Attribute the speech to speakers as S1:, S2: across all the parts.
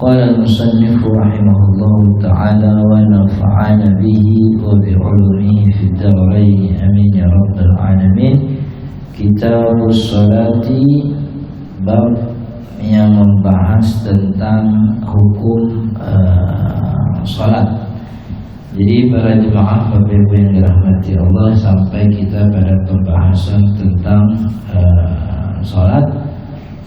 S1: Qala al-musannif rahimahullahu ta'ala wa nafa'ana bihi wa bi'ulumihi fid dharain amin ya rabbal alamin. Kitabus Sholati, bab yang membahas tentang hukum salat. Jadi para jemaah Bapak Ibu yang dirahmati Allah, sampai kita pada pembahasan tentang salat.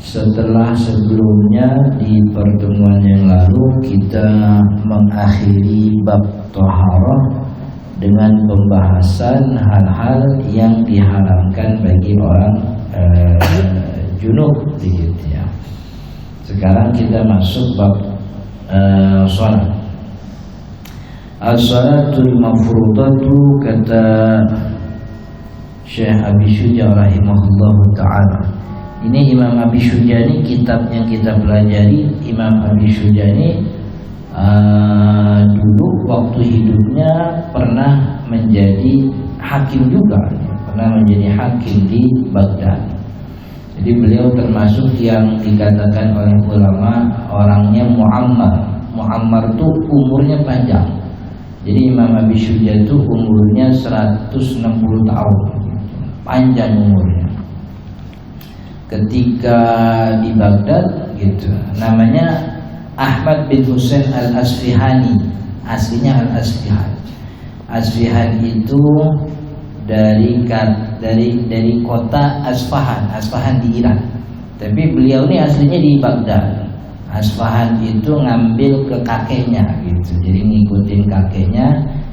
S1: Setelah sebelumnya di pertemuan yang lalu kita mengakhiri bab taharah dengan pembahasan hal-hal yang diharamkan bagi orang junub, begitu ya. Sekarang kita masuk bab salat. As-salatul mafrudatu, kata Syekh Abi Syuja rahimahullahu ta'ala. Ini Imam Abi Syuja ini, kitab yang kita pelajari. Imam Abi Syuja ini dulu waktu hidupnya pernah menjadi hakim juga, pernah menjadi hakim di Baghdad. Jadi beliau termasuk yang dikatakan oleh ulama orangnya mu'ammar. Mu'ammar itu umurnya panjang. Jadi Imam Abi Syuja itu umurnya 160 tahun, panjang umurnya. Ketika di Baghdad gitu, namanya Ahmad bin Husain al-Asfihani, aslinya al-Asfihan. Asfihan itu dari kota Asfahan, Asfahan di Iran. Tapi beliau ini aslinya di Baghdad. Asfahan itu ngambil ke kakeknya gitu, jadi ngikutin kakeknya.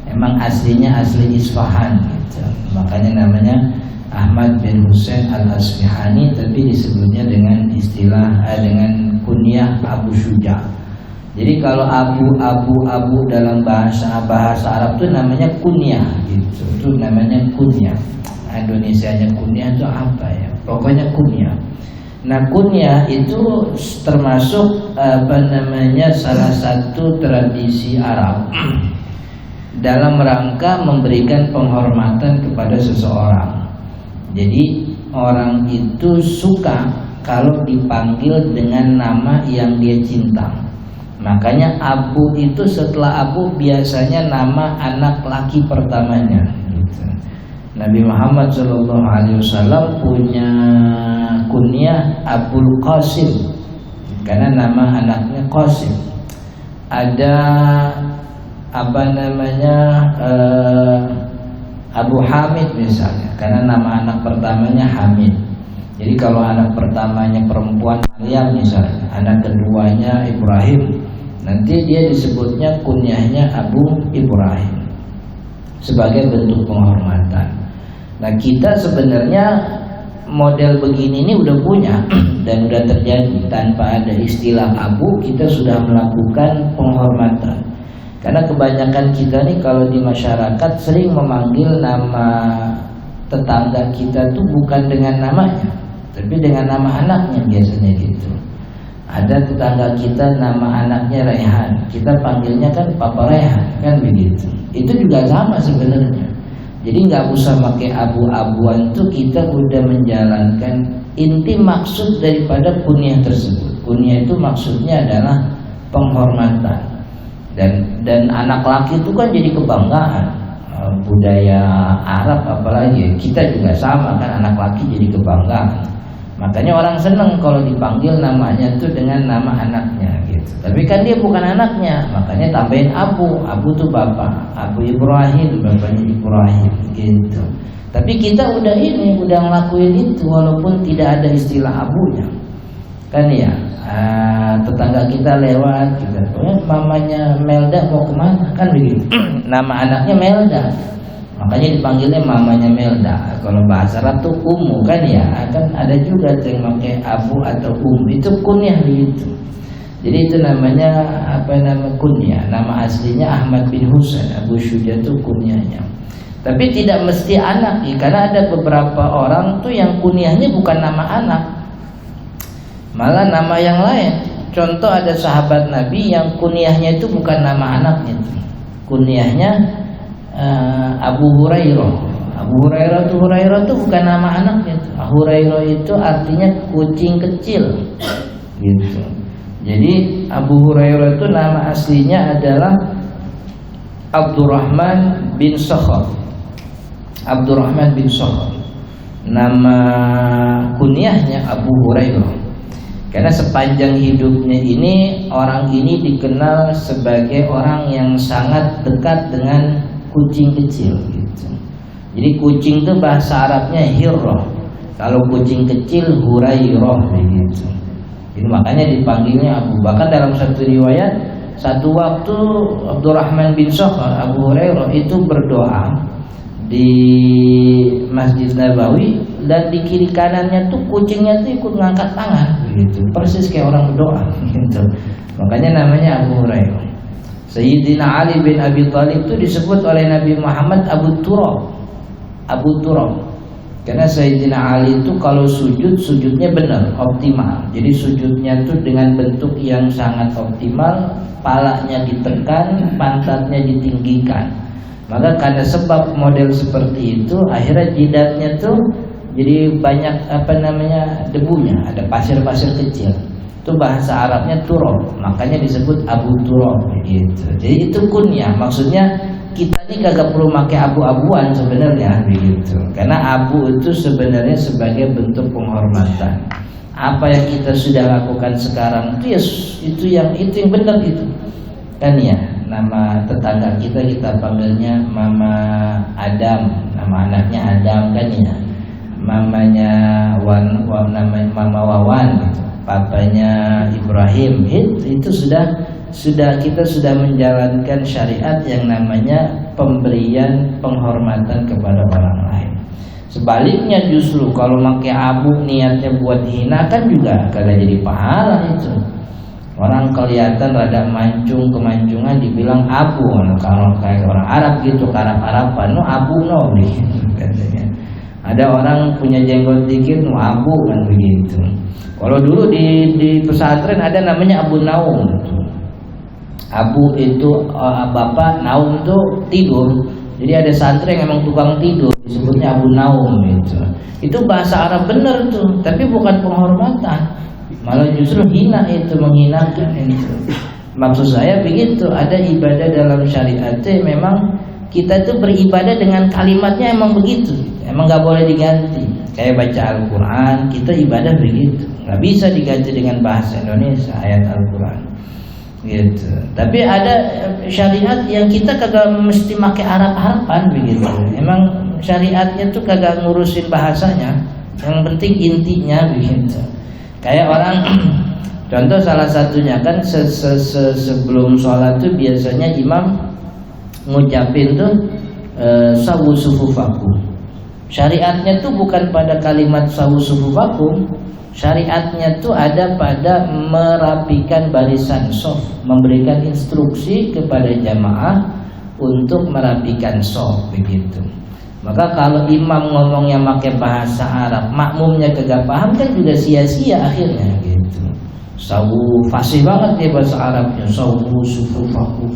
S1: Emang aslinya asli Isfahan gitu, makanya namanya Ahmad bin Husain al-Asfihani, tapi disebutnya dengan istilah dengan kunyah Abu Syuja. Jadi kalau abu dalam bahasa Arab itu namanya kunyah gitu, itu namanya kunyah. Indonesianya kunyah itu apa ya? Pokoknya kunyah. Nah, kunyah itu termasuk salah satu tradisi Arab dalam rangka memberikan penghormatan kepada seseorang. Jadi orang itu suka kalau dipanggil dengan nama yang dia cinta. Makanya Abu itu setelah Abu biasanya nama anak laki pertamanya gitu. Nabi Muhammad SAW punya kunyah Abul Qasim karena nama anaknya Qasim. Ada Abu Hamid misalnya, karena nama anak pertamanya Hamid. Jadi kalau anak pertamanya perempuan Maryam misalnya, anak keduanya Ibrahim, nanti dia disebutnya kunyahnya Abu Ibrahim sebagai bentuk penghormatan. Nah, kita sebenarnya model begini ini udah punya dan udah terjadi tanpa ada istilah Abu, kita sudah melakukan penghormatan. Karena kebanyakan kita nih kalau di masyarakat sering memanggil nama tetangga kita tuh bukan dengan namanya, tapi dengan nama anaknya biasanya gitu. Ada tetangga kita nama anaknya Rehan, kita panggilnya kan Papa Rehan, kan begitu. Itu juga sama sebenarnya. Jadi nggak usah pakai abu-abuan tuh, kita udah menjalankan inti maksud daripada kunyah tersebut. Kunyah itu maksudnya adalah penghormatan. Dan anak laki itu kan jadi kebanggaan budaya Arab, apalagi kita juga sama kan, anak laki jadi kebanggaan. Makanya orang seneng kalau dipanggil namanya itu dengan nama anaknya gitu. Tapi kan dia bukan anaknya, makanya tambahin Abu. Abu tuh bapak, Abu Ibrahim, bapaknya Ibrahim gitu. Tapi kita udah ngelakuin itu walaupun tidak ada istilah abunya, kan ya. Tetangga kita lewat, kita mamanya Melda mau kemana, kan begitu. Nama anaknya Melda, makanya dipanggilnya mamanya Melda. Kalau bahasa Arab tuh Ummu, kan ya. Kan ada juga yang pakai Abu atau itu kunyah begitu. Jadi itu namanya kunyah. Nama aslinya Ahmad bin Husain, Abu Syuja itu kunyahnya. Tapi tidak mesti anak, karena ada beberapa orang tuh yang kunyahnya bukan nama anak, malah nama yang lain. Contoh, ada sahabat Nabi yang kunyahnya itu bukan nama anaknya, kunyahnya Abu Hurairah. Abu Hurairah itu bukan nama anaknya. Hurairah itu artinya kucing kecil gitu. Jadi Abu Hurairah itu nama aslinya adalah Abdurrahman bin Sakhar. Abdurrahman bin Sakhar. Nama kunyahnya Abu Hurairah. Karena sepanjang hidupnya ini orang ini dikenal sebagai orang yang sangat dekat dengan kucing kecil gitu. Jadi kucing itu bahasa Arabnya hirrah. Kalau kucing kecil Hurairah begitu. Jadi makanya dipanggilnya Abu. Bahkan dalam satu riwayat, satu waktu Abdurrahman bin Sakhar, Abu Hurairah itu berdoa di Masjid Nabawi, dan di kiri kanannya tuh kucingnya tuh ikut ngangkat tangan begitu, persis kayak orang berdoa gitu. Makanya namanya Abu Hurairah. Sayyidina Ali bin Abi Thalib itu disebut oleh Nabi Muhammad Abu Turab. Abu Turab. Karena Sayyidina Ali itu kalau sujud, sujudnya benar, optimal. Jadi sujudnya itu dengan bentuk yang sangat optimal, palanya ditekan, pantatnya ditinggikan. Maka karena sebab model seperti itu, akhirnya jidatnya tuh jadi banyak debunya, ada pasir-pasir kecil. Itu bahasa Arabnya turab, makanya disebut Abu Turab gitu. Jadi itu kunyah, maksudnya kita ini kagak perlu pakai abu-abuan sebenarnya begitu. Karena abu itu sebenarnya sebagai bentuk penghormatan. Apa yang kita sudah lakukan sekarang itu yang benar itu. Kan ya, nama tetangga kita panggilnya Mama Adam, nama anaknya Adam kan ya. Mamanya namanya Mama Wawan gitu. Papanya Ibrahim. Itu kita sudah menjalankan syariat yang namanya pemberian penghormatan kepada orang lain. Sebaliknya justru kalau pakai abu niatnya buat hinakan juga kagak jadi pahala itu. Orang kelihatan rada kemanjungan dibilang abu. Kalau kayak orang Arab gitu, Arab-Araban, no abu no katanya. Ada orang punya jenggot dikit, no abu kan begitu. Kalau dulu di pesantren ada namanya Abu Naum. Abu itu bapak, Naum itu tidur. Jadi ada santri yang emang tukang tidur, disebutnya Abu Naum gitu. Itu bahasa Arab bener tuh, tapi bukan penghormatan. Malah justru hina itu, menghinakan itu. Maksud saya begitu, ada ibadah dalam syariat memang kita tuh beribadah dengan kalimatnya emang begitu. Emang gak boleh diganti. Kayak baca Al-Quran, kita ibadah begitu. Gak bisa diganti dengan bahasa Indonesia, ayat Al-Quran gitu. Tapi ada syariat yang kita kagak mesti pakai Arab-Araban begitu. Emang syariatnya tuh kagak ngurusin bahasanya, yang penting intinya begitu. Kayak orang contoh salah satunya kan sebelum sholat tuh biasanya imam ngucapin tuh sawu sufufakum. Syariatnya tuh bukan pada kalimat sawu sufufakum. Syariatnya tuh ada pada merapikan barisan shaf, memberikan instruksi kepada jamaah untuk merapikan shaf begitu. Maka kalau imam ngomongnya pakai bahasa Arab, makmumnya kagak paham kan juga sia-sia akhirnya gitu. Sawu fasih banget dia bahasa Arabnya, sawu sufufakum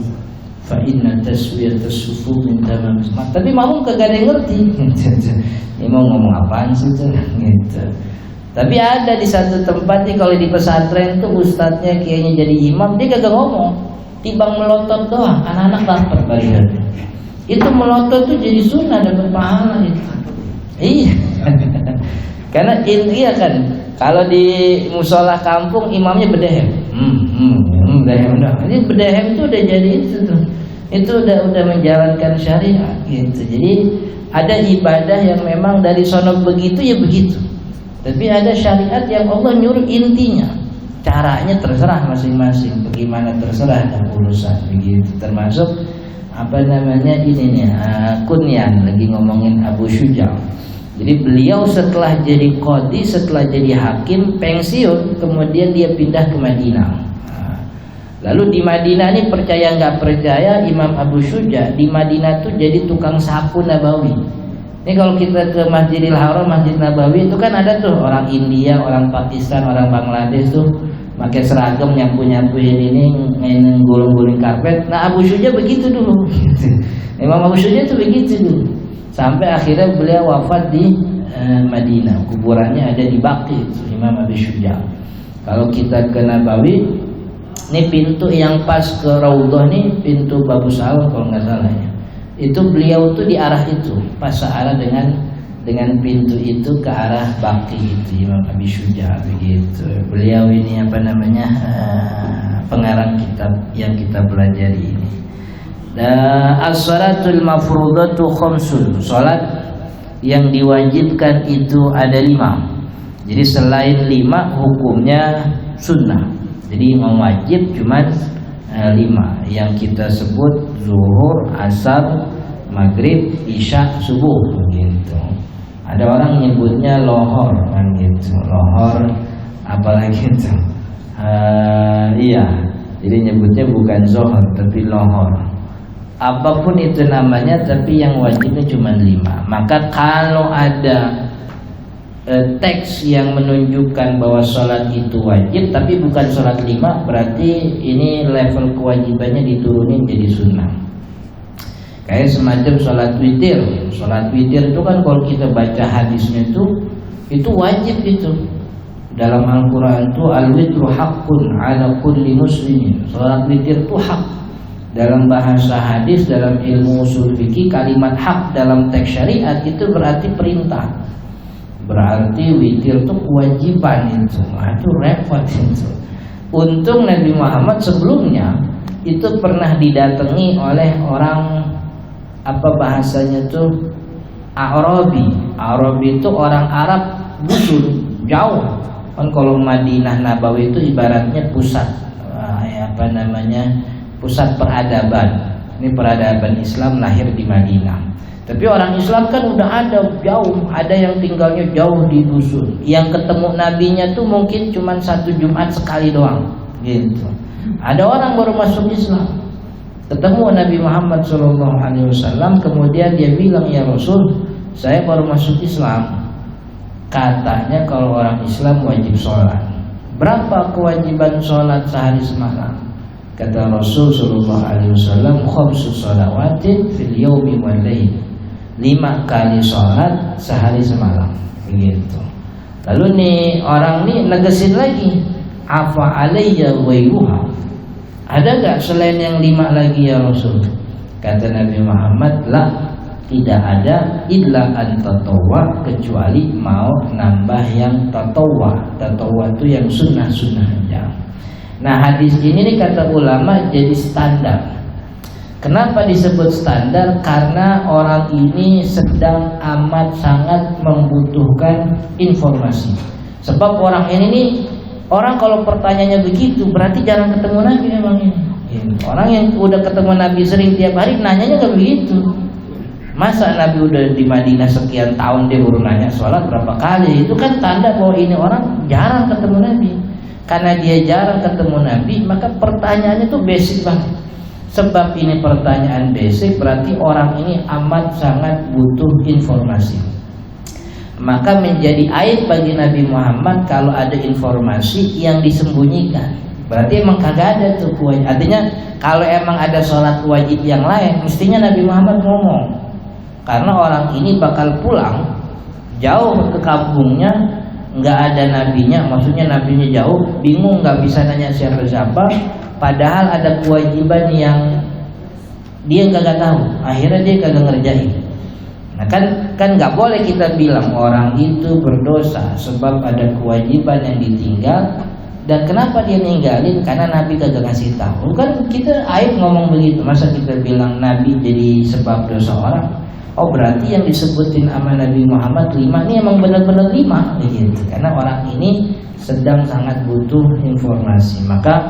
S1: fa inna taswiyatas sufuf min tamam. Tapi makmum kagak ada yang ngerti. Imam ngomong apaan sih tuh gitu. Tapi ada di satu tempat nih, kalau di pesantren tuh ustadznya kayaknya jadi imam, dia kagak ngomong, timbang melotot doang, anak-anak lapar balikan. Itu melotot tuh jadi sunnah, dapat pahala itu. Iya. Karena iya kan, kalau di musola kampung imamnya bedehem. Bedehem udah. Ini bedehem tuh udah jadi itu tuh. Itu udah menjalankan syariat gitu. Jadi ada ibadah yang memang dari sono begitu ya begitu. Tapi ada syariat yang Allah nyuruh intinya. Caranya terserah masing-masing, bagaimana terserah dan urusan begitu. Termasuk ini nih, kunyan lagi ngomongin Abu Syuja'. Jadi beliau setelah jadi qadhi, setelah jadi hakim, pensiun, kemudian dia pindah ke Madinah. Lalu di Madinah ini percaya nggak percaya, Imam Abu Syuja' di Madinah tuh jadi tukang sapu Nabawi. Ini kalau kita ke Masjidil Haram, Masjid Nabawi itu kan ada tuh orang India, orang Pakistan, orang Bangladesh tuh pakai seragam nyapu-nyapuin ini gulung-guling karpet. Nah Abu Syuja' begitu dulu. Imam Abu Syuja' itu begitu dulu. Sampai akhirnya beliau wafat di Madinah. Kuburannya ada di Baqi, Imam Abu Syuja'. Kalau kita ke Nabawi, Ini pintu yang pas ke Raudhah nih, pintu Babus Awal kalau nggak salah ya. Itu beliau tuh di arah itu, pas searah dengan pintu itu ke arah Baqi itu, Imam Abi Syuja begitu. Beliau ini apa namanya, pengarang kitab yang kita pelajari ini. As-salatul mafrudatu khamsun. Salat yang diwajibkan itu ada 5. Jadi selain 5 hukumnya sunnah. Jadi yang wajib cuma 5 yang kita sebut zuhur, asar, maghrib, isya, subuh gitu. Ada orang nyebutnya lohor kan gitu, lohor apalagi itu. Iya, jadi nyebutnya bukan zuhur tapi lohor. Apapun itu namanya, tapi yang wajibnya cuma 5. Maka kalau ada teks yang menunjukkan bahwa sholat itu wajib tapi bukan sholat 5, berarti ini level kewajibannya diturunin jadi sunnah. Kayak semacam sholat witir. Sholat witir itu kan kalau kita baca hadisnya itu wajib itu. Dalam Al-Quran itu al-witru haqqun ala kulli muslimin. Sholat witir itu hak. Dalam bahasa hadis, dalam ilmu usul fikih, kalimat hak dalam teks syariat itu berarti perintah. Berarti witir itu kewajiban itu. Itu repot itu. Untung Nabi Muhammad sebelumnya itu pernah didatangi oleh orang, apa bahasanya tuh, Arabi. Arabi itu orang Arab dusun, jauh. Kan kalau Madinah Nabawi itu ibaratnya pusat pusat peradaban. Ini peradaban Islam lahir di Madinah. Tapi orang Islam kan udah ada jauh, ada yang tinggalnya jauh di dusun. Yang ketemu nabinya tuh mungkin cuma 1 Jumat sekali doang, gitu. Ada orang baru masuk Islam, ketemu Nabi Muhammad SAW, kemudian dia bilang, ya Rasul, saya baru masuk Islam. Katanya kalau orang Islam wajib sholat. Berapa kewajiban sholat sehari semalam? Kata Rasul SAW, khamsu shalawatin fil yaumi wal lail. 5 kali sholat sehari semalam, begitu. Lalu nih orang nih negesin lagi, afa alayya ghairuha. Ada gak selain yang 5 lagi ya Rasul? Kata Nabi Muhammad, la, tidak ada, illa an tatawwa, kecuali mau nambah yang tatawwa. Tatawwa itu yang sunnah-sunnah aja. Nah hadis ini nih kata ulama jadi standar. Kenapa disebut standar? Karena orang ini sedang amat sangat membutuhkan informasi. Sebab orang ini nih, orang kalau pertanyaannya begitu berarti jarang ketemu Nabi memang ini. Orang yang udah ketemu Nabi sering tiap hari nanyanya gak begitu. Masa Nabi udah di Madinah sekian tahun dia baru nanya sholat berapa kali? Itu kan tanda bahwa ini orang jarang ketemu Nabi. Karena dia jarang ketemu Nabi, maka pertanyaannya tuh basic banget. Sebab ini pertanyaan basic, berarti orang ini amat sangat butuh informasi. Maka menjadi aib bagi Nabi Muhammad kalau ada informasi yang disembunyikan. Berarti emang kagak ada tuh wajib. Artinya kalau emang ada sholat wajib yang lain, mestinya Nabi Muhammad ngomong. Karena orang ini bakal pulang jauh ke kampungnya, nggak ada nabinya, maksudnya nabinya jauh, bingung, nggak bisa nanya siapa-siapa. Padahal ada kewajiban yang dia nggak tahu, akhirnya dia kagak ngerjain. Nah kan nggak boleh kita bilang orang itu berdosa sebab ada kewajiban yang ditinggal. Dan kenapa dia ninggalin? Karena Nabi kagak ngasih tahu. Kan kita aib ngomong begitu. Masa kita bilang Nabi jadi sebab dosa orang? Oh berarti yang disebutin sama Nabi Muhammad 5 ini emang benar-benar 5 gitu. Karena orang ini sedang sangat butuh informasi. Maka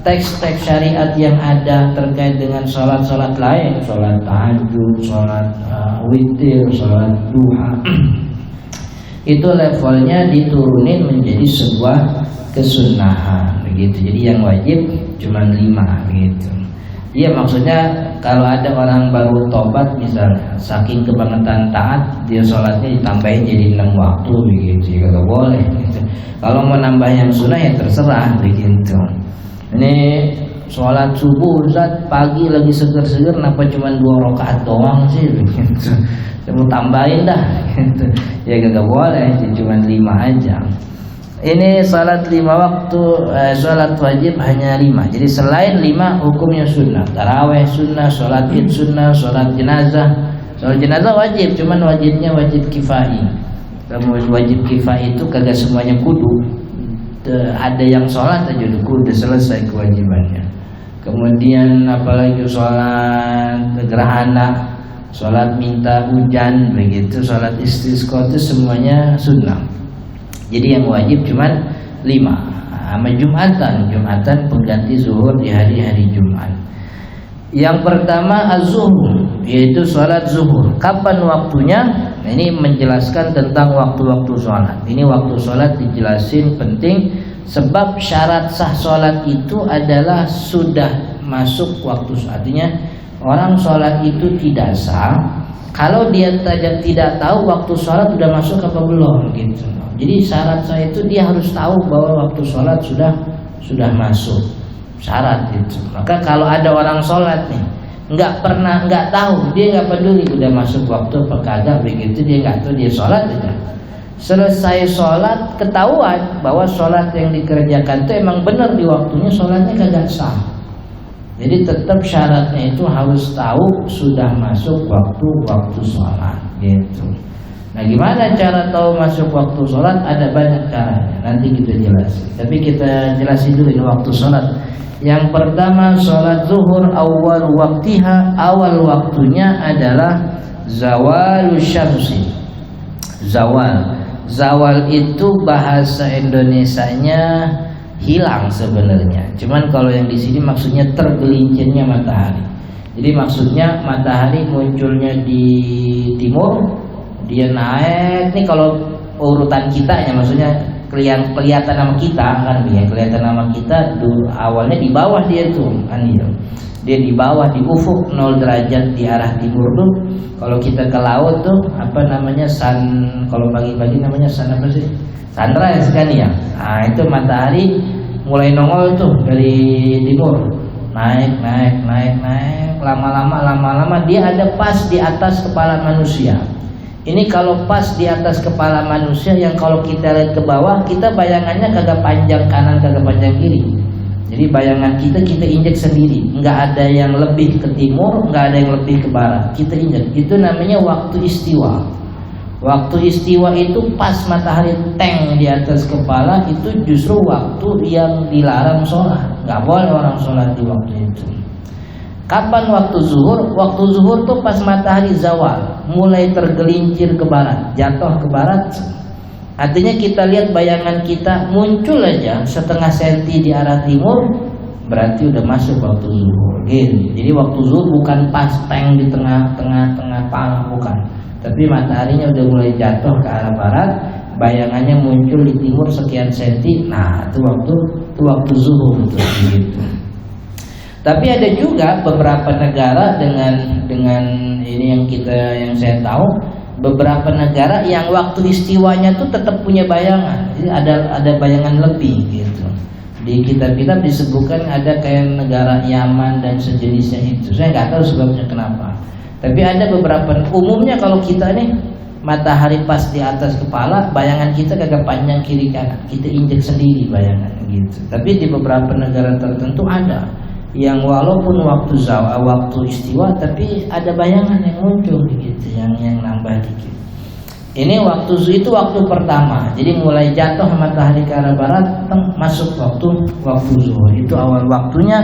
S1: teks-teks syariat yang ada terkait dengan sholat-sholat lain, sholat tahajud, sholat witir, sholat duha, itu levelnya diturunin menjadi sebuah kesunahan begitu. Jadi yang wajib cuma 5 gitu. Iya, maksudnya kalau ada orang baru tobat misalnya, saking kebangetan taat, dia sholatnya ditambahin jadi 6 waktu begitu, ya gak boleh gitu. Kalau mau nambah yang sunnah ya terserah begitu. Ini sholat subuh Ustaz, pagi lagi seger-seger, kenapa cuma 2 rakaat doang sih begitu. Saya mau tambahin dah gitu. Ya gak boleh, cuma 5 aja. Ini salat 5 waktu, salat wajib hanya 5. Jadi selain 5 hukumnya sunnah. Tarawih sunnah, salat id sunnah, salat jenazah. Salat jenazah wajib, cuman wajibnya wajib kifai. Kamu wajib kifai itu kagak semuanya kudu. Ada yang sholat aja udah selesai kewajibannya. Kemudian apalagi sholat gerhana, sholat minta hujan, begitu sholat istisqa itu semuanya sunnah. Jadi yang wajib cuman 5. Sama Jumatan pengganti zuhur di hari-hari Jumat. Yang pertama az-zuhur, yaitu sholat zuhur. Kapan waktunya? Nah, ini menjelaskan tentang waktu-waktu sholat. Ini waktu sholat dijelasin penting, sebab syarat sah sholat itu adalah sudah masuk waktu. Artinya orang sholat itu tidak sah kalau dia tidak tahu waktu sholat sudah masuk apa belum gitu. Jadi syarat sah itu dia harus tahu bahwa waktu sholat sudah masuk. Syarat itu. Maka kalau ada orang sholat nih nggak tahu, dia nggak peduli udah masuk waktu apa kagak, begitu dia nggak tahu, dia sholat aja. Selesai sholat ketahuan bahwa sholat yang dikerjakan itu emang benar di waktunya, sholatnya kagak sah. Jadi tetap syaratnya itu harus tahu sudah masuk waktu sholat gitu. Nah, gimana cara tahu masuk waktu sholat? Ada banyak caranya, nanti kita jelasin. Tapi kita jelasin dulu ini waktu sholat. Yang pertama, sholat zuhur awal waktiha, awal waktunya adalah zawalus syamsi. Zawal itu bahasa Indonesianya hilang sebenarnya. Cuman kalau yang di sini maksudnya tergelincirnya matahari. Jadi maksudnya matahari munculnya di timur, dia naik. Ini kalau urutan kita ya, maksudnya kelihatan nama kita kan, dia kelihatan nama kita awalnya di bawah dia tuh kan, dia di bawah di ufuk 0 derajat di arah timur tuh. Kalau kita ke laut tuh apa namanya kalau pagi-pagi namanya apa sih, sunrise kan ya. Nah itu matahari mulai nongol tuh dari timur, naik lama-lama dia ada pas di atas kepala manusia. Ini kalau pas di atas kepala manusia, yang kalau kita lihat ke bawah, kita bayangannya kagak panjang kanan, kagak panjang kiri. Jadi bayangan kita injek sendiri, nggak ada yang lebih ke timur, nggak ada yang lebih ke barat. Kita injek. Itu namanya waktu istiwa. Waktu istiwa itu pas matahari teng di atas kepala, itu justru waktu yang dilarang sholat. Nggak boleh orang sholat di waktu itu. Kapan waktu zuhur? Waktu zuhur tuh pas matahari zawal, mulai tergelincir ke barat, jatuh ke barat. Artinya kita lihat bayangan kita muncul aja setengah senti di arah timur, berarti udah masuk waktu zuhur. Jadi waktu zuhur bukan pas teng di tengah pala, bukan. Tapi mataharinya udah mulai jatuh ke arah barat, bayangannya muncul di timur sekian senti. Nah, itu waktu zuhur tuh gitu. Tapi ada juga beberapa negara dengan ini yang saya tahu, beberapa negara yang waktu istiwanya tuh tetap punya bayangan. Jadi ada bayangan lebih gitu. Di kitab-kitab disebutkan ada kayak negara Yaman dan sejenisnya itu. Saya nggak tahu sebabnya kenapa. Tapi ada beberapa, umumnya kalau kita nih matahari pas di atas kepala, bayangan kita kagak panjang kiri kanan, kita injek sendiri bayangan gitu. Tapi di beberapa negara tertentu ada yang walaupun waktu istiwa tapi ada bayangan yang muncul gitu, yang nambah dikit. Ini itu waktu pertama. Jadi mulai jatuh matahari ke arah barat, masuk waktu zuhur. Itu awal waktunya,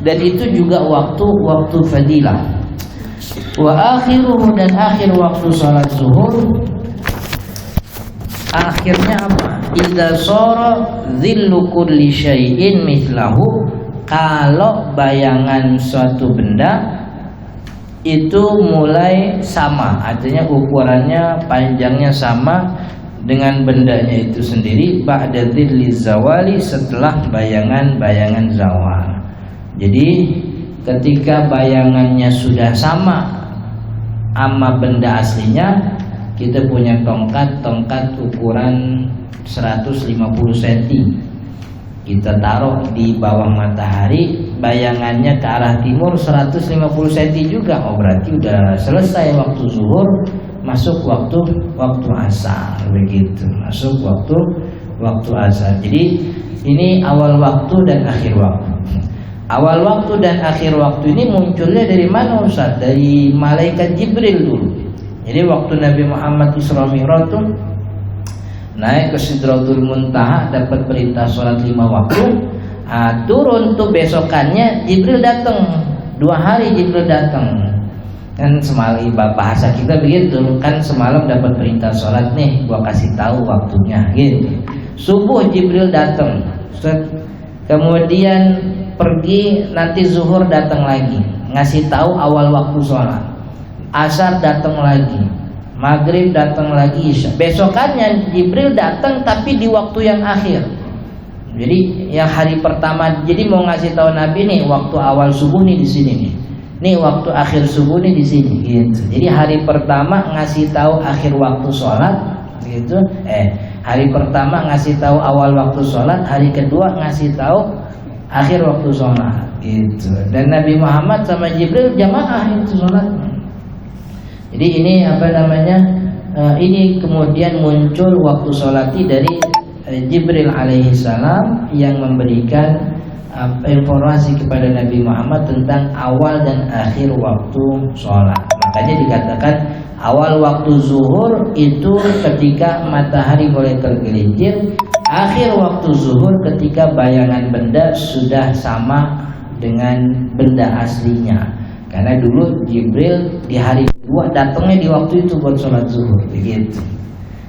S1: dan itu juga waktu fadilah. Wa akhiruhu, dan akhir waktu salat zuhur, akhirnya apa? Idza shara dhillu kulli syai'in mithlahu, kalau bayangan suatu benda itu mulai sama, artinya ukurannya, panjangnya sama dengan bendanya itu sendiri, ba'da dhilli zawali, setelah bayangan zawal. Jadi ketika bayangannya sudah sama benda aslinya, kita punya tongkat ukuran 150 cm, kita taruh di bawah matahari, bayangannya ke arah timur 150 cm juga. Oh, berarti udah selesai waktu zuhur, masuk waktu asar, begitu. Masuk waktu asar. Jadi ini awal waktu dan akhir waktu. Awal waktu dan akhir waktu ini munculnya dari mana Ustaz? Dari malaikat Jibril dulu. Jadi waktu Nabi Muhammad Isra Mi'raj itu naik ke Sidratul Muntaha, dapat perintah sholat 5 waktu. Turun tuh besokannya Jibril datang. 2 hari Jibril datang. Kan semalam bahasa kita begitu, kan semalam dapat perintah sholat nih, gua kasih tahu waktunya gitu. Subuh Jibril datang. Kemudian pergi, nanti zuhur datang lagi, ngasih tahu awal waktu sholat. Asar datang lagi, maghrib datang lagi, isya. Besokannya Jibril datang tapi di waktu yang akhir. Jadi yang hari pertama, jadi mau ngasih tahu Nabi nih waktu awal subuh nih di sini nih. Nih waktu akhir subuh nih di sini gitu. Jadi hari pertama ngasih tahu akhir waktu sholat gitu. Hari pertama ngasih tahu awal waktu sholat, hari kedua ngasih tahu akhir waktu sholat gitu. Dan Nabi Muhammad sama Jibril jamaah itu sholat. Jadi ini apa namanya? Ini kemudian muncul waktu sholati dari Jibril alaihissalam yang memberikan informasi kepada Nabi Muhammad tentang awal dan akhir waktu sholat. Makanya dikatakan awal waktu zuhur itu ketika matahari mulai tergelincir, akhir waktu zuhur ketika bayangan benda sudah sama dengan benda aslinya. Karena dulu Jibril di hari kedua datangnya di waktu itu buat sholat zuhur, begitu.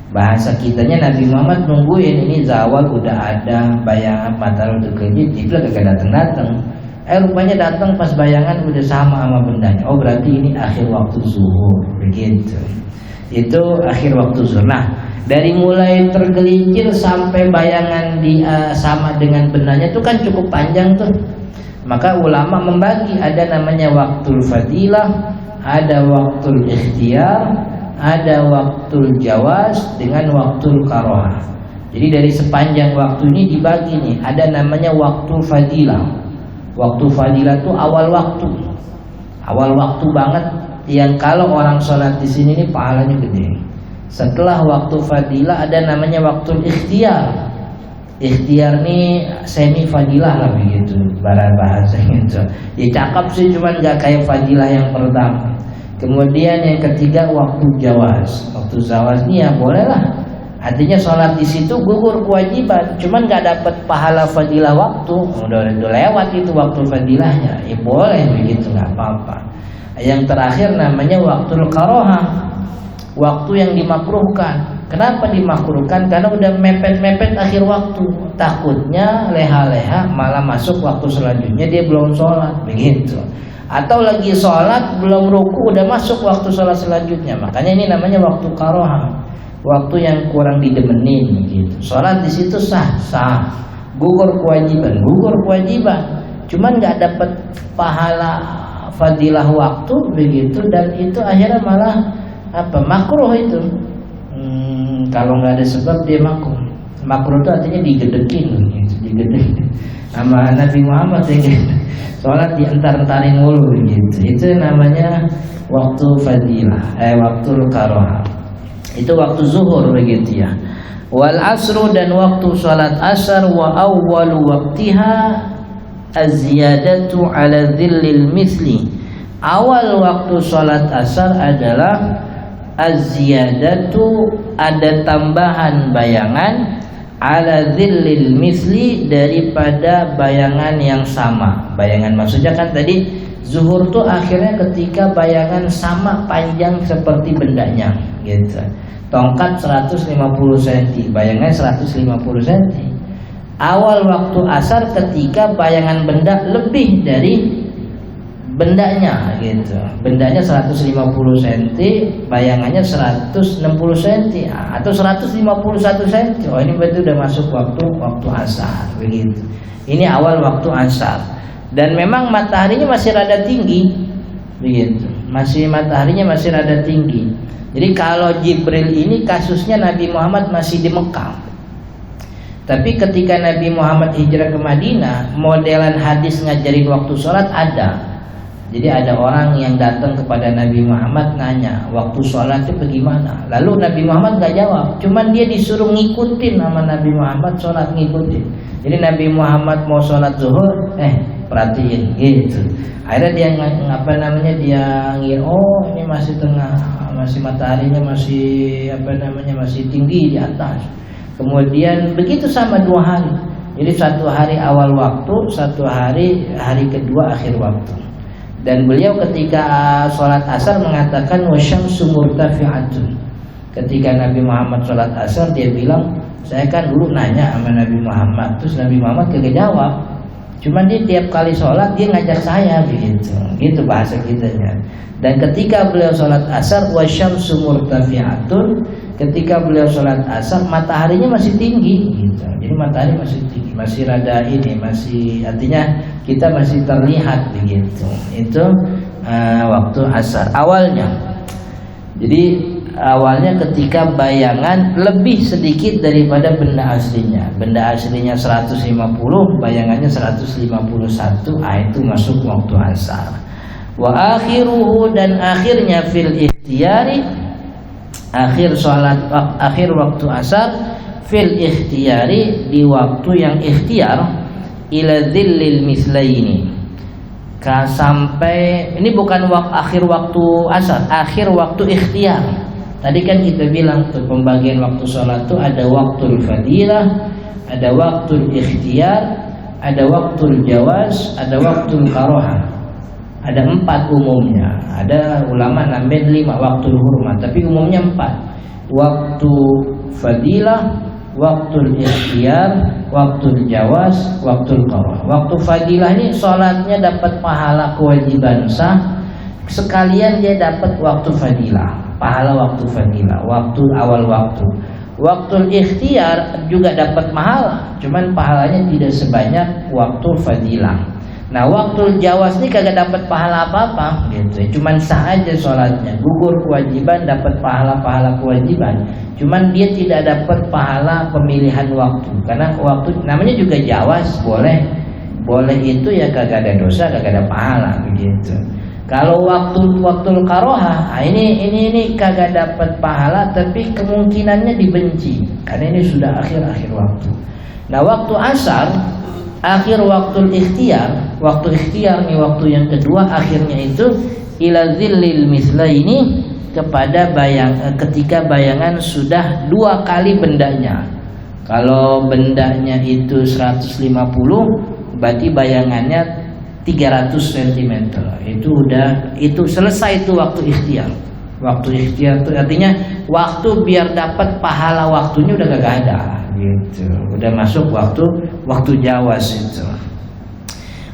S1: Bahasa kitanya Nabi Muhammad nungguin ini zawal udah ada bayangan matahari udah kelihatan, Jibril kagak datang. Rupanya datang pas bayangan udah sama bendanya. Oh berarti ini akhir waktu zuhur, begitu. Itu akhir waktu zuhur. Nah dari mulai tergelincir sampai bayangan sama dengan bendanya itu kan cukup panjang tuh. Maka ulama membagi, ada namanya waktul fadilah, ada waktul ikhtiyar, ada waktul jawaz dengan waktul karohah. Jadi dari sepanjang waktu ini dibagi nih, ada namanya waktu fadilah. Waktu fadilah itu awal waktu banget, yang kalau orang sholat di sini nih pahalanya gede. Setelah waktu fadilah ada namanya waktu ikhtiyar. Ikhtiar nih semi fadilah lah begitu, bahasa gitu. Ya cakep sih, cuman nggak kayak fadilah yang pertama. Kemudian yang ketiga waktu jawaz. Waktu jawaz ini ya boleh lah. Artinya sholat di situ gugur kewajiban, cuman nggak dapat pahala fadilah waktu. Udah lewat itu waktu fadilahnya. Ya boleh begitu, nggak apa-apa. Yang terakhir namanya waktu karohah, waktu yang dimakruhkan. Kenapa dimakruhkan? Karena udah mepet-mepet akhir waktu. Takutnya leha-leha malah masuk waktu selanjutnya dia belum sholat, begitu. Atau lagi sholat belum ruku udah masuk waktu sholat selanjutnya. Makanya ini namanya waktu karohah, waktu yang kurang didemenin gitu. Sholat di situ sah, gugur kewajiban. Cuman nggak dapat pahala fadilah waktu begitu, dan itu akhirnya malah makruh itu. Kalau nggak ada sebab dia makruh. Makruh itu artinya digedekin gitu, sama Nabi Muhammad ya. Sholat diantar-antarin mulu gitu. Itu namanya waktu fadilah, waktu karohah. Itu waktu zuhur begitu ya. Wal asru, dan waktu sholat asar, wa awwalu waqtiha az-ziyadatu ala dhillil mithli. Awal waktu sholat asar adalah az-ziyadatu, ada tambahan bayangan, ala dhillil misli, daripada bayangan yang sama. Bayangan maksudnya kan tadi zuhur tuh akhirnya ketika bayangan sama panjang seperti bendanya gitu. Tongkat 150 cm, bayangan 150 cm. Awal waktu asar ketika bayangan benda lebih dari bendanya gitu. Bendanya 150 cm, bayangannya 160 cm atau 151 cm. Oh ini berarti udah masuk waktu asar begitu. Ini awal waktu asar. Dan memang mataharinya masih rada tinggi begitu. Mataharinya masih rada tinggi. Jadi kalau Jibril ini kasusnya Nabi Muhammad masih di Mekah. Tapi ketika Nabi Muhammad hijrah ke Madinah, modelan hadis ngajarin waktu sholat ada. Jadi ada orang yang datang kepada Nabi Muhammad nanya waktu sholat itu bagaimana. Lalu Nabi Muhammad gak jawab, cuman dia disuruh ngikutin sama Nabi Muhammad sholat, ngikutin. Jadi Nabi Muhammad mau sholat zuhur, perhatiin gitu. Akhirnya dia dia ngira, oh ini masih tengah, masih mataharinya masih tinggi di atas. Kemudian begitu sama 2 hari. Jadi 1 hari awal waktu, 1 hari kedua akhir waktu. Dan beliau ketika sholat asar mengatakan wasyamsu murtafi'atun. Ketika Nabi Muhammad sholat asar, dia bilang, saya kan dulu nanya sama Nabi Muhammad, terus Nabi Muhammad kagak jawab. Cuman dia tiap kali sholat dia ngajak saya begitu, gitu bahasa kitanya. Dan ketika beliau sholat asar wasyamsu murtafi'atun, ketika beliau sholat asar mataharinya masih tinggi gitu. Jadi matahari masih tinggi, masih rada ini, masih artinya kita masih terlihat begitu. Itu waktu asar awalnya. Jadi awalnya ketika bayangan lebih sedikit daripada benda aslinya. Benda aslinya 150, bayangannya 151, itu masuk waktu asar. Wa akhiruhu, dan akhirnya fil ikhtiyari, akhir waktu asar, fil ikhtiyari, di waktu yang ikhtiar, ila dhillil mislaini, sampai ini bukan akhir waktu asar, akhir waktu ikhtiar. Tadi kan kita bilang tuh pembagian waktu sholat tuh ada waktu fadilah, ada waktu ikhtiar, ada waktu jawaz, ada waktu karohah. Ada 4 umumnya. Ada ulama nambahin 5 waktu hurmat, tapi umumnya 4. Waktu fadilah, waktu ikhtiar, waktu jawaz, waktu karohah. Waktu fadilah ini sholatnya dapat pahala kewajiban sah, sekalian dia dapat waktu fadilah, pahala waktu fadilah, waktu awal waktu. Waktu ikhtiar juga dapat pahala, cuman pahalanya tidak sebanyak waktu fadilah. Nah, waktu jawaz ini kagak dapat pahala apa-apa gitu. Cuman sah aja sholatnya, gugur kewajiban, dapat pahala kewajiban. Cuman dia tidak dapat pahala pemilihan waktu, karena waktu namanya juga jawaz, boleh itu ya kagak ada dosa, kagak ada pahala begitu. Kalau waktu karohah, ini kagak dapat pahala, tapi kemungkinannya dibenci, karena ini sudah akhir waktu. Nah, waktu asar, akhir waktu ikhtiar, nih waktu yang kedua, akhirnya itu ila zillil mislaini, kepada ketika bayangan sudah 2 kali bendanya. Kalau bendanya itu 150, berarti bayangannya 300 cm. Itu selesai itu waktu ikhtiar. Waktu ikhtiar itu artinya waktu biar dapat pahala waktunya udah gak ada gitu. Udah masuk waktu jawaz itu.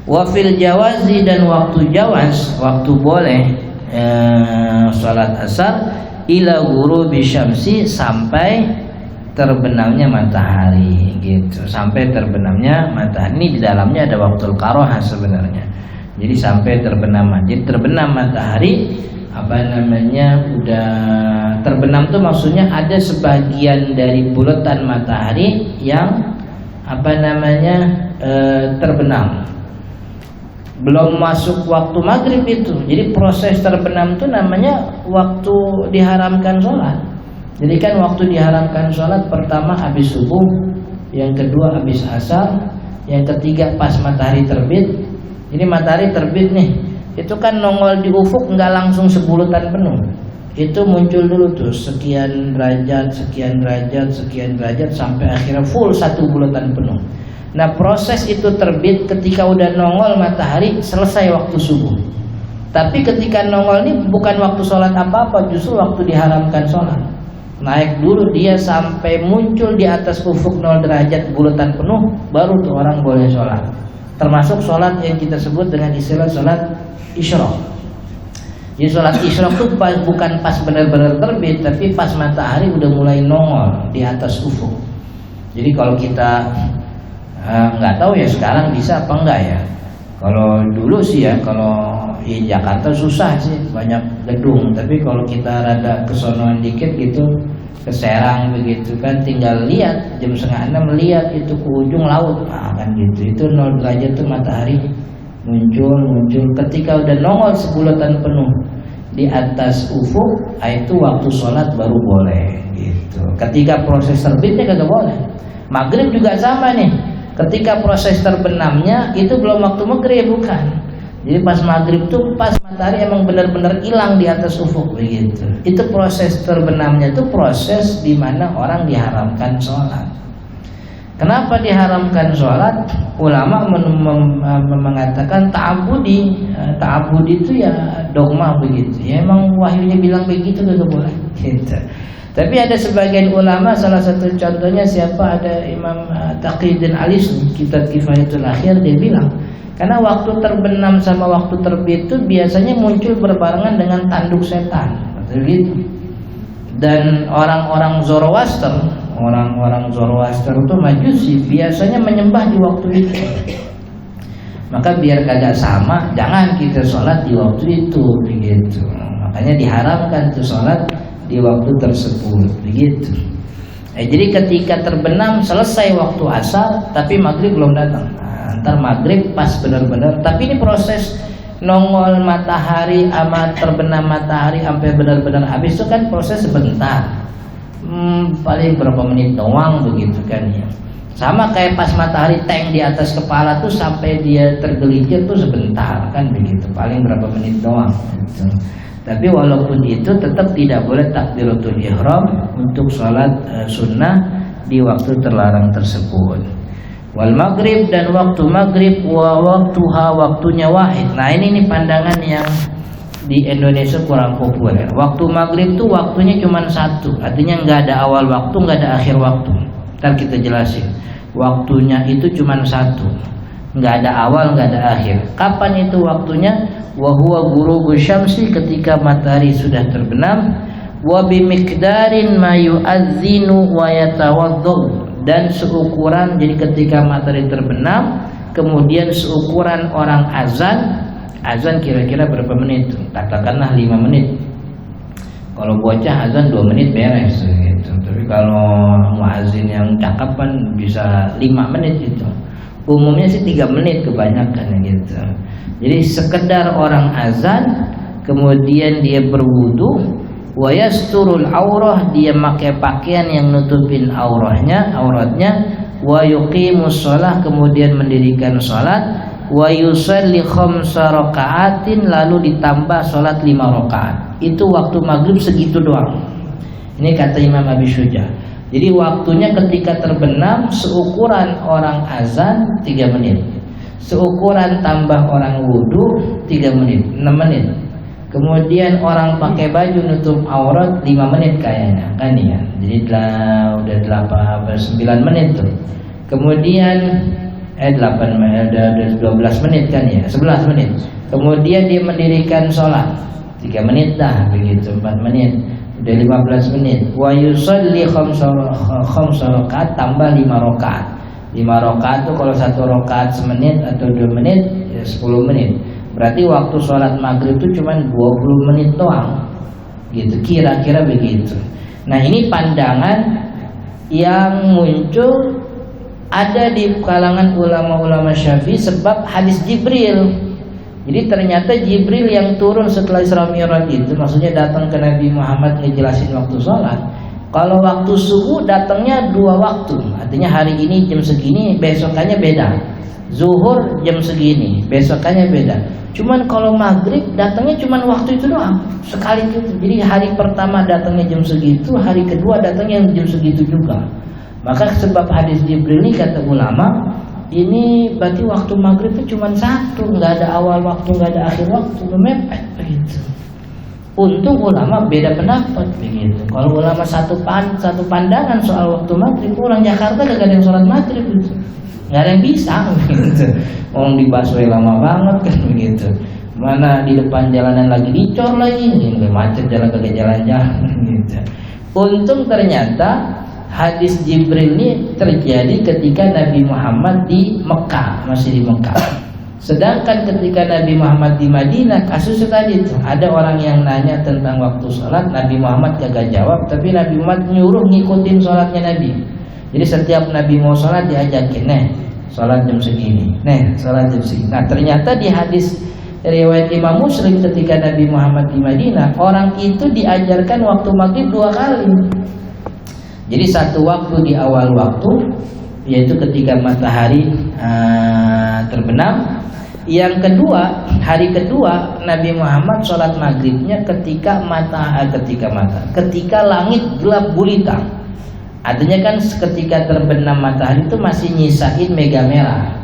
S1: Wa fil jawazi, dan waktu jawaz, waktu boleh sholat asar, ila ghurubi syamsi, sampai terbenamnya matahari gitu. Sampai terbenamnya matahari. Ini di dalamnya ada waktu karohah sebenarnya. Jadi sampai terbenam matahari, udah terbenam tuh maksudnya ada sebagian dari bulatan matahari yang terbenam. Belum masuk waktu maghrib itu. Jadi proses terbenam itu namanya waktu diharamkan sholat. Jadi kan waktu diharamkan sholat, pertama habis subuh, yang kedua habis asar, yang ketiga pas matahari terbit. Jadi matahari terbit nih, itu kan nongol di ufuk nggak langsung sebulatan penuh. Itu muncul dulu tuh sekian derajat sampai akhirnya full 1 bulatan penuh. Nah, proses itu terbit ketika udah nongol matahari, selesai waktu subuh. Tapi ketika nongol ini bukan waktu sholat apa-apa, justru waktu diharamkan sholat. Naik dulu dia sampai muncul di atas ufuk 0 derajat bulatan penuh, baru tuh orang boleh sholat. Termasuk sholat yang kita sebut dengan istilah sholat isyraq. Jadi sholat isyraq itu bukan pas benar-benar terbit, tapi pas matahari udah mulai nongol di atas ufuk. Jadi kalau kita nggak tahu ya sekarang bisa apa enggak ya. Kalau dulu sih ya, kalau di Jakarta susah sih, banyak gedung. Tapi kalau kita rada kesonoan dikit gitu, ke Serang begitu kan, tinggal lihat jam 5:30 lihat itu ke ujung laut, kan gitu. Itu 0 derajat tuh matahari muncul. Ketika udah nongol sebulatan penuh di atas ufuk, itu waktu sholat baru boleh gitu. Ketika proses terbitnya kagak boleh. Maghrib juga sama nih. Ketika proses terbenamnya itu belum waktu maghrib, bukan. Jadi pas maghrib tuh pas matahari emang benar-benar hilang di atas ufuk begitu. Itu proses terbenamnya, itu proses di mana orang diharamkan sholat. Kenapa diharamkan sholat? Ulama mengatakan ta'abudi. Ta'abudi itu ya dogma begitu. Ya emang wahyunya bilang begitu gak boleh. Gitu. Tapi ada sebagian ulama, salah satu contohnya siapa, ada Imam Taqiyuddin Alis, kitab Kifayatul Akhir, dia bilang karena waktu terbenam sama waktu terbit itu biasanya muncul berbarengan dengan tanduk setan, begitu. Dan orang-orang Zoroaster itu Majusi biasanya menyembah di waktu itu. Maka biar kagak sama, jangan kita sholat di waktu itu, begitu. Makanya diharamkan tuh sholat di waktu tersebut, begitu. Jadi ketika terbenam selesai waktu asar, tapi maghrib belum datang. Ntar maghrib pas benar-benar, tapi ini proses nongol matahari sama terbenam matahari sampai benar-benar habis itu kan proses sebentar, paling berapa menit doang begitu kan ya. Sama kayak pas matahari tank di atas kepala tuh sampai dia tergelincir tuh sebentar kan begitu, paling berapa menit doang gitu. Tapi walaupun itu tetap tidak boleh takbiratul ihram untuk sholat sunnah di waktu terlarang tersebut. Wal maghrib, dan waktu maghrib, wa waktuha, waktunya wahid. Nah ini pandangan yang di Indonesia kurang populer. Waktu maghrib tuh waktunya cuma satu, artinya nggak ada awal waktu, nggak ada akhir waktu. Ntar kita jelasin. Waktunya itu cuma satu, nggak ada awal, nggak ada akhir. Kapan itu waktunya? Wa huwa ghurubu syamsi, ketika matahari sudah terbenam. Wa bimiqdarin ma yu'adzinu wa yatawaddu, dan seukuran, jadi ketika matahari terbenam kemudian seukuran orang azan kira-kira berapa menit? Katakanlah 5 menit. Kalau bocah azan 2 menit beres gitu. Tapi kalau muazin yang cakep kan bisa 5 menit gitu. Umumnya sih 3 menit kebanyakan gitu. Jadi sekedar orang azan, kemudian dia berwudu, wa yasturul aurah, dia pakai pakaian yang nutupin auratnya, wa yuqimus shalah, kemudian mendirikan salat, wa yusalli khamsa raka'atin, lalu ditambah salat 5 rakaat. Itu waktu maghrib segitu doang. Ini kata Imam Abi Syuja. Jadi waktunya ketika terbenam seukuran orang azan 3 menit, seukuran tambah orang wudu 3 menit, 6 menit. Kemudian orang pakai baju nutup aurat 5 menit kayaknya kan ya. Jadi udah 9 menit tuh. Kemudian 12 menit kan ya, 11 menit. Kemudian dia mendirikan sholat 3 menit dah begitu, 4 menit, udah 15 menit. Wa yusalli khamsa rakaat, tambah 5 rakaat. 5 rakaat tuh kalau 1 rakaat semenit atau 2 menit ya 10 menit. Berarti waktu sholat maghrib itu cuma 20 menit doang gitu, kira-kira begitu. Nah ini pandangan yang muncul ada di kalangan ulama-ulama Syafi'i sebab hadis Jibril. Jadi ternyata Jibril yang turun setelah Isra Mi'raj itu, maksudnya datang ke Nabi Muhammad ngejelasin waktu sholat. Kalau waktu subuh datangnya 2 waktu, artinya hari ini jam segini, besokannya beda. Zuhur jam segini, besokannya beda. Cuman kalau maghrib datangnya cuman waktu itu doang, sekali itu. Jadi hari pertama datangnya jam segitu, hari kedua datangnya jam segitu juga. Maka sebab hadis Jibril ini kata ulama, ini berarti waktu maghrib itu cuman satu, nggak ada awal waktu, nggak ada akhir waktu, mepet begitu. Untung ulama beda pendapat begitu. Kalau ulama satu pandangan soal waktu maghrib, orang Jakarta gak ada yang sholat maghrib gitu. Nggak ada yang bisa gitu. Orang di busway lama banget kan begitu. Mana di depan jalanan lagi dicor lagi, nggak macet jalan kagak jalan-jalan gitu. Untung ternyata hadis Jibril ini terjadi ketika Nabi Muhammad di Mekah, masih di Mekah. Sedangkan ketika Nabi Muhammad di Madinah, kasusnya tadi itu ada orang yang nanya tentang waktu sholat, Nabi Muhammad kagak jawab, tapi Nabi Muhammad nyuruh ngikutin sholatnya Nabi. Jadi setiap Nabi mau sholat diajakin, sholat jam segini. Sholat jam segini. Nah ternyata di hadis riwayat Imam Muslim ketika Nabi Muhammad di Madinah, orang itu diajarkan waktu maghrib 2 kali. Jadi satu waktu di awal waktu, yaitu ketika matahari terbenam. Yang kedua, hari kedua Nabi Muhammad sholat maghribnya ketika langit gelap gulita. Artinya kan ketika terbenam matahari itu masih nyisain mega merah.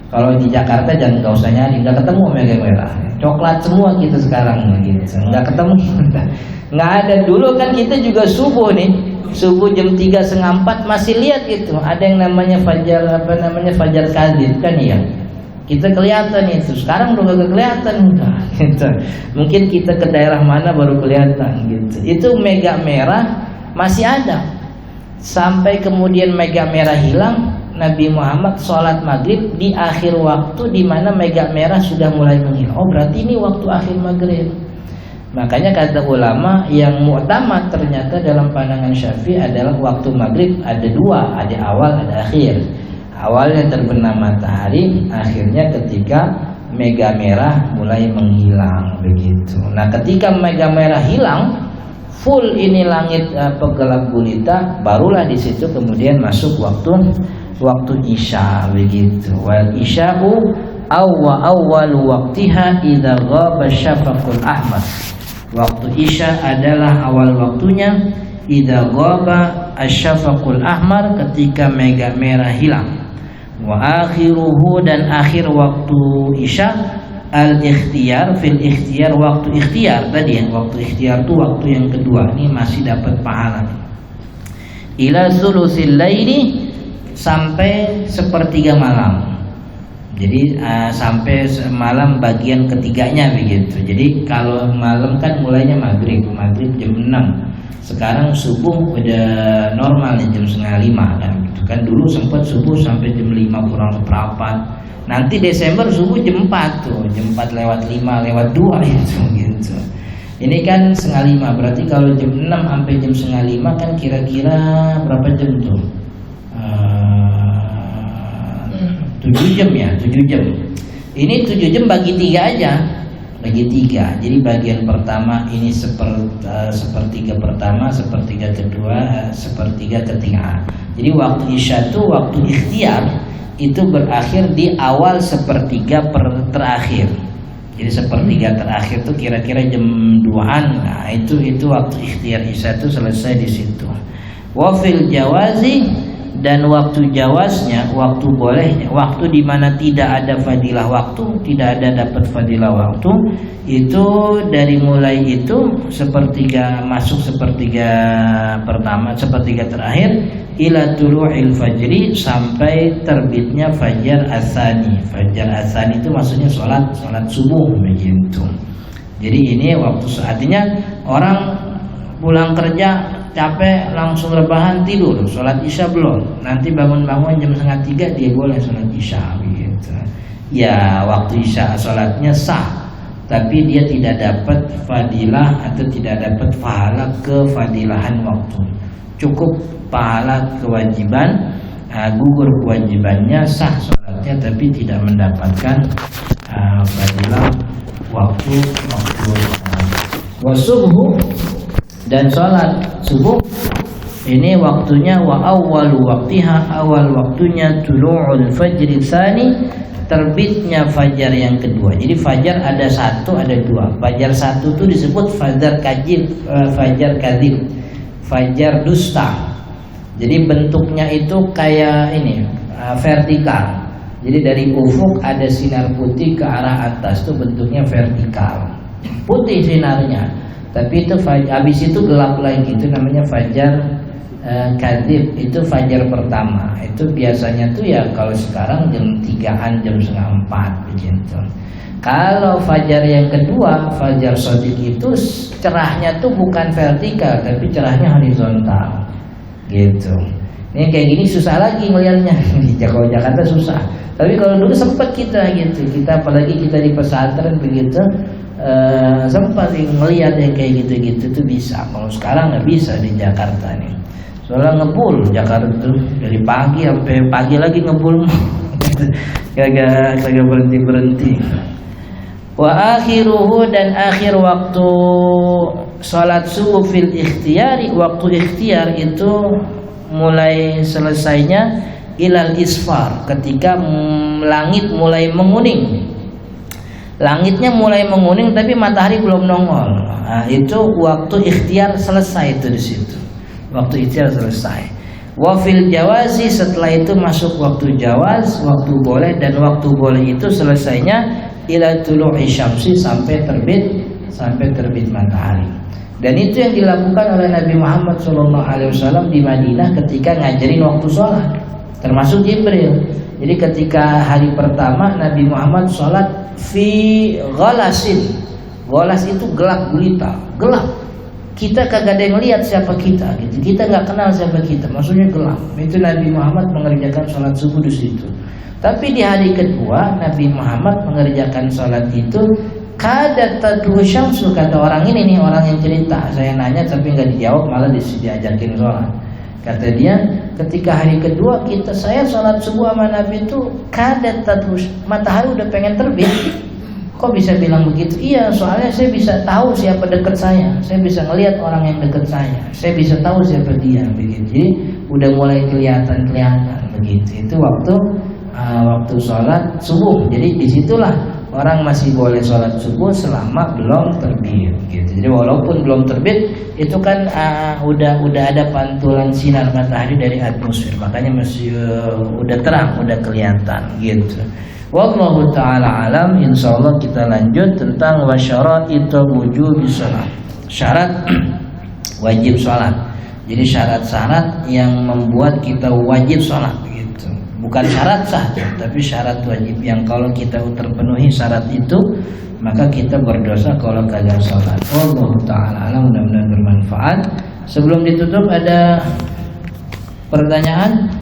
S1: Kalau di Jakarta jangan gak usah nyari, nggak ketemu mega merah. Coklat semua kita sekarang gitu, nggak ketemu. Nggak ada. Dulu kan kita juga subuh nih, subuh jam 3:30 masih lihat gitu. Ada yang namanya fajar kadhib kan ya. Kita kelihatan itu. Sekarang udah gak kelihatan gitu. Mungkin kita ke daerah mana baru kelihatan gitu. Itu mega merah masih ada. Sampai kemudian mega merah hilang, Nabi Muhammad sholat maghrib di akhir waktu di mana mega merah sudah mulai menghilang. Oh berarti ini waktu akhir maghrib. Makanya kata ulama yang mu'tamad ternyata dalam pandangan Syafi'i adalah waktu maghrib ada 2, ada awal ada akhir. Awalnya terbenam matahari, akhirnya ketika mega merah mulai menghilang begitu. Nah ketika mega merah hilang, full ini langit gelap gulita, barulah di situ kemudian masuk waktu isya begitu. Wal isya'u awwal waqtiha idza ghaba syafaqul ahmar. Waktu isya adalah awal waktunya idza ghaba asyafaqul ahmar, ketika mega merah hilang. Wa akhiruhu, dan akhir waktu isya al-ikhtiyar, fil ikhtiyar, waktu ikhtiyar tadi ya. Waktu ikhtiyar itu waktu yang kedua, ini masih dapat pahala. Ila sulusil laili, sampai sepertiga malam. Jadi sampai malam bagian ketiganya begitu. Jadi kalau malam kan mulainya maghrib jam 6. Sekarang subuh udah normal nih jam 4:30 kan. Gitu kan dulu sempat subuh sampai jam 5 kurang seperempat. Nanti Desember subuh jam 4 tuh, jam 4 lewat 5 lewat 2 gitu. Ini kan 4:30, berarti kalau jam 6 sampai jam 4:30 kan kira-kira berapa jam tuh? 7 jam ya, 7 jam. Ini 7 jam bagi 3 aja. Bagi 3. Jadi bagian pertama ini sepertiga pertama, sepertiga kedua, sepertiga ketiga. Jadi waktu isya itu waktu ikhtiar itu berakhir di awal sepertiga terakhir. Jadi sepertiga terakhir itu kira-kira jam 2-an. Nah, itu waktu ikhtiar isya itu selesai di situ. Wa fil jawazi, dan waktu jawaznya, waktu bolehnya, waktu di mana tidak ada fadilah waktu, tidak ada dapat fadilah waktu, itu dari mulai itu sepertiga masuk sepertiga pertama, sepertiga terakhir, ila tulu'il fajri, sampai terbitnya fajar asani. Fajar asani itu maksudnya sholat subuh begitu. Jadi ini waktu, artinya orang pulang kerja capek langsung rebahan tidur, sholat isya belum, nanti bangun-bangun jam 2:30 dia boleh sholat isya gitu. Ya waktu isya sholatnya sah, tapi dia tidak dapat fadilah atau tidak dapat pahala kefadilahan waktu. Cukup pahala kewajiban, gugur kewajibannya, sah sholatnya, tapi tidak mendapatkan fadilah waktu. Wasubuh, dan sholat subuh ini waktunya wa awwalu waqtiha, awal waktunya tulu'ul fajri tsani, terbitnya fajar yang kedua. Jadi fajar ada 1 ada 2. Fajar 1 itu disebut fajar kadhib, fajar dusta. Jadi bentuknya itu kayak ini vertikal. Jadi dari ufuk ada sinar putih ke arah atas, itu bentuknya vertikal, putih sinarnya. Tapi itu habis itu gelap lagi, itu namanya fajar kadhib, itu fajar pertama. Itu biasanya tuh ya kalau sekarang jam 3-an, jam 3:30 begitu. Kalau fajar yang kedua, fajar shadiq, itu cerahnya tuh bukan vertikal tapi cerahnya horizontal gitu. Ini kayak gini susah lagi ngelihatnya. Di Jakarta susah. Tapi kalau dulu sempat kita gitu, kita apalagi kita di pesantren begitu, sempat ngelihat yang kayak gitu-gitu tuh bisa. Kalau sekarang nggak bisa di Jakarta nih. Soalnya ngebul Jakarta tuh dari pagi sampai pagi lagi ngebul. kagak berhenti. Wa akhiruhu, dan akhir waktu sholat subuh fil ikhtiyari, waktu ikhtiar itu mulai selesainya ilal isfar, ketika langit mulai menguning. Langitnya mulai menguning tapi matahari belum nongol. Nah, itu waktu ikhtiar selesai itu di situ. Waktu ikhtiar selesai. Wa fil jawazi, setelah itu masuk waktu jawaz, waktu boleh, dan waktu boleh itu selesainya ila tulu'i syamsi, sampai terbit matahari. Dan itu yang dilakukan oleh Nabi Muhammad SAW di Madinah ketika ngajarin waktu sholat, termasuk Jibril. Jadi ketika hari pertama Nabi Muhammad sholat fi ghalasin. Ghalas itu gelap gulita, gelap. Kita kagak ada yang lihat siapa kita gitu. Kita nggak kenal siapa kita, maksudnya gelap. Itu Nabi Muhammad mengerjakan sholat subuh di situ. Tapi di hari kedua Nabi Muhammad mengerjakan sholat itu kadat tadlu syamsu, kata orang ini nih, orang yang cerita. Saya nanya tapi nggak dijawab, malah diajakin sholat. Kata dia, ketika hari kedua saya sholat subuh sama Nabi itu kadat tadlu, matahari udah pengen terbit. Kok bisa bilang begitu? Iya, soalnya saya bisa tahu siapa dekat saya bisa ngelihat orang yang dekat saya bisa tahu siapa dia, begitu. Jadi udah mulai kelihatan begitu. Itu waktu sholat subuh. Jadi disitulah orang masih boleh sholat subuh selama belum terbit gitu. Jadi walaupun belum terbit itu kan udah ada pantulan sinar matahari dari atmosfer, makanya masih udah terang, udah kelihatan gitu. Wallahu ta'ala alam. Insyaallah kita lanjut tentang wasyaraitu wujubi shalat, syarat wajib sholat. Jadi syarat-syarat yang membuat kita wajib sholat gitu. Bukan syarat saja, tapi syarat wajib yang kalau kita terpenuhi syarat itu maka kita berdosa kalau kagak sholat. Wallahu ta'ala alam. Mudah-mudahan bermanfaat. Sebelum ditutup ada pertanyaan?